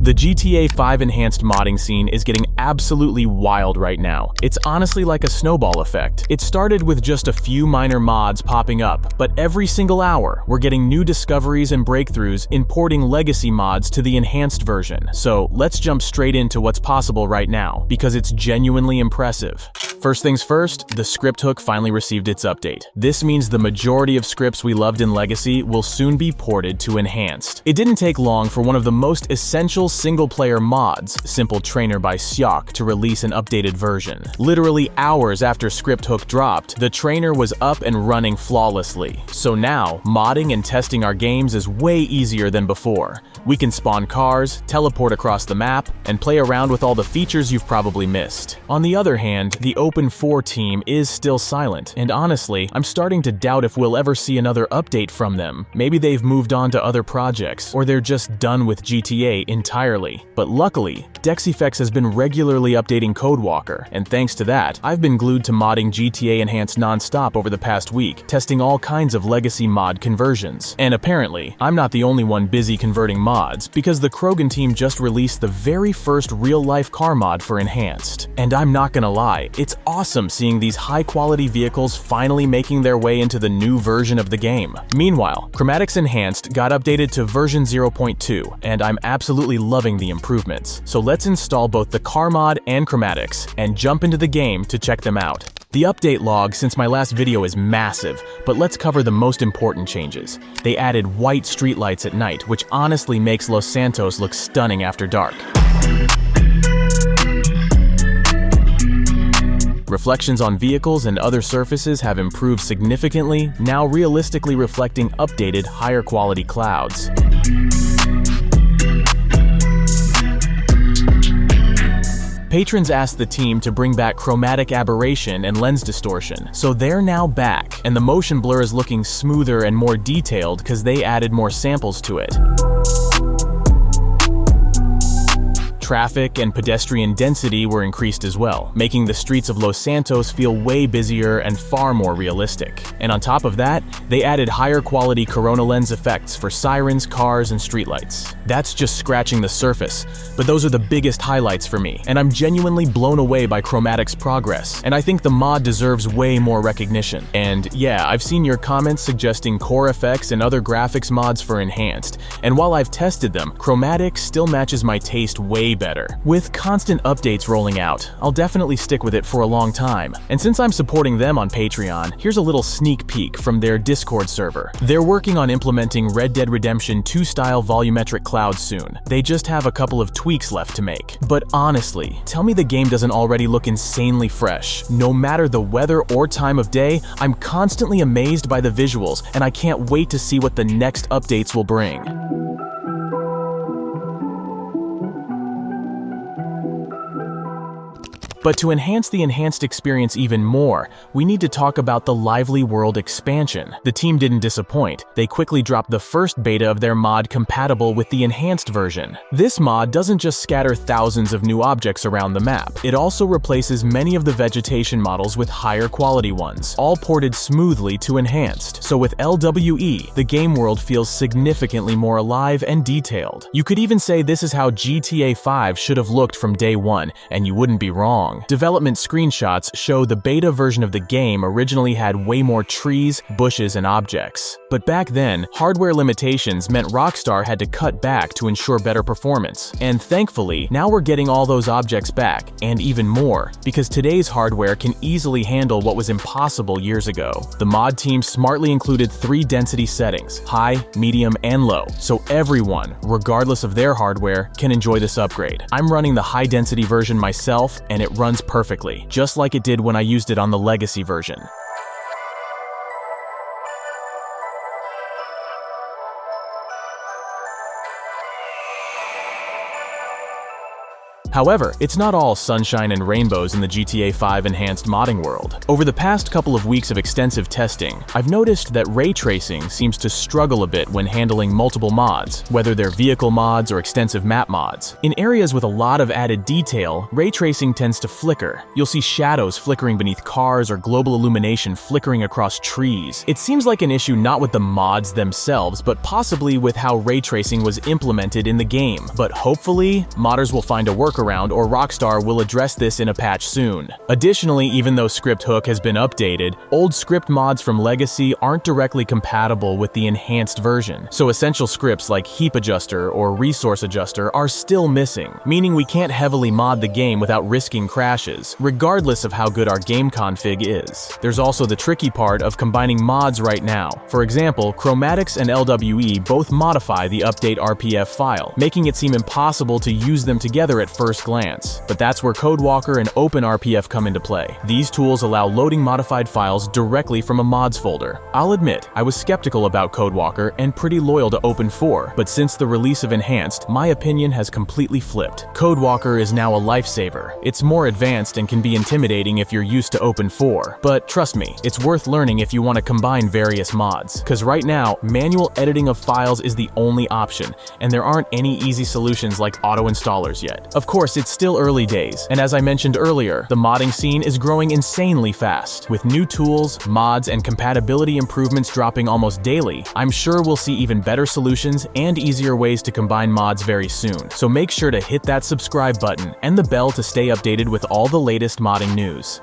The GTA 5 enhanced modding scene is getting absolutely wild right now. It's honestly like a snowball effect. It started with just a few minor mods popping up, but every single hour, we're getting new discoveries and breakthroughs in porting legacy mods to the enhanced version. So let's jump straight into what's possible right now, because it's genuinely impressive. First things first, the script hook finally received its update. This means the majority of scripts we loved in Legacy will soon be ported to Enhanced. It didn't take long for one of the most essential single-player mods, Simple Trainer by Syok, to release an updated version. Literally hours after script hook dropped, the trainer was up and running flawlessly. So now, modding and testing our games is way easier than before. We can spawn cars, teleport across the map, and play around with all the features you've probably missed. On the other hand, the Open 4 team is still silent, and honestly, I'm starting to doubt if we'll ever see another update from them. Maybe they've moved on to other projects, or they're just done with GTA entirely. But luckily, DexEffects has been regularly updating Codewalker, and thanks to that, I've been glued to modding GTA Enhanced non-stop over the past week, testing all kinds of legacy mod conversions. And apparently, I'm not the only one busy converting mods, because the Krogan team just released the very first real-life car mod for Enhanced. And I'm not gonna lie, it's awesome seeing these high-quality vehicles finally making their way into the new version of the game. Meanwhile, Chromatics Enhanced got updated to version 0.2, and I'm absolutely loving the improvements. So let's install both the car mod and Chromatics, and jump into the game to check them out. The update log since my last video is massive, but let's cover the most important changes. They added white streetlights at night, which honestly makes Los Santos look stunning after dark. Reflections on vehicles and other surfaces have improved significantly, now realistically reflecting updated, higher quality clouds. Patrons asked the team to bring back chromatic aberration and lens distortion, so they're now back, and the motion blur is looking smoother and more detailed because they added more samples to it. Traffic and pedestrian density were increased as well, making the streets of Los Santos feel way busier and far more realistic. And on top of that, they added higher quality corona lens effects for sirens, cars, and streetlights. That's just scratching the surface, but those are the biggest highlights for me, and I'm genuinely blown away by Chromatics' progress, and I think the mod deserves way more recognition. And yeah, I've seen your comments suggesting core effects and other graphics mods for Enhanced, and while I've tested them, Chromatics still matches my taste way better. With constant updates rolling out, I'll definitely stick with it for a long time. And since I'm supporting them on Patreon, here's a little sneak peek from their Discord server. They're working on implementing Red Dead Redemption 2 style volumetric clouds soon. They just have a couple of tweaks left to make. But honestly, tell me the game doesn't already look insanely fresh. No matter the weather or time of day, I'm constantly amazed by the visuals, and I can't wait to see what the next updates will bring. But to enhance the enhanced experience even more, we need to talk about the Lively World expansion. The team didn't disappoint. They quickly dropped the first beta of their mod compatible with the enhanced version. This mod doesn't just scatter thousands of new objects around the map, it also replaces many of the vegetation models with higher quality ones, all ported smoothly to enhanced. So with LWE, the game world feels significantly more alive and detailed. You could even say this is how GTA 5 should have looked from day one, and you wouldn't be wrong. Development screenshots show the beta version of the game originally had way more trees, bushes, and objects. But back then, hardware limitations meant Rockstar had to cut back to ensure better performance. And thankfully, now we're getting all those objects back, and even more, because today's hardware can easily handle what was impossible years ago. The mod team smartly included 3 density settings, high, medium, and low, so everyone, regardless of their hardware, can enjoy this upgrade. I'm running the high density version myself, and it runs perfectly, just like it did when I used it on the Legacy version. However, it's not all sunshine and rainbows in the GTA 5 enhanced modding world. Over the past couple of weeks of extensive testing, I've noticed that ray tracing seems to struggle a bit when handling multiple mods, whether they're vehicle mods or extensive map mods. In areas with a lot of added detail, ray tracing tends to flicker. You'll see shadows flickering beneath cars or global illumination flickering across trees. It seems like an issue not with the mods themselves, but possibly with how ray tracing was implemented in the game. But hopefully, modders will find a workaround or Rockstar will address this in a patch soon. Additionally, even though Script Hook has been updated, old script mods from Legacy aren't directly compatible with the enhanced version. So essential scripts like Heap Adjuster or Resource Adjuster are still missing, meaning we can't heavily mod the game without risking crashes, regardless of how good our game config is. There's also the tricky part of combining mods right now. For example, Chromatics and LWE both modify the update RPF file, making it seem impossible to use them together at first glance. But that's where CodeWalker and OpenRPF come into play. These tools allow loading modified files directly from a mods folder. I'll admit, I was skeptical about CodeWalker and pretty loyal to Open4, but since the release of Enhanced, my opinion has completely flipped. CodeWalker is now a lifesaver. It's more advanced and can be intimidating if you're used to Open4, but trust me, it's worth learning if you want to combine various mods. Cause right now, manual editing of files is the only option, and there aren't any easy solutions like auto-installers yet. Of course, it's still early days, and as I mentioned earlier, the modding scene is growing insanely fast. With new tools, mods, and compatibility improvements dropping almost daily, I'm sure we'll see even better solutions and easier ways to combine mods very soon. So make sure to hit that subscribe button and the bell to stay updated with all the latest modding news.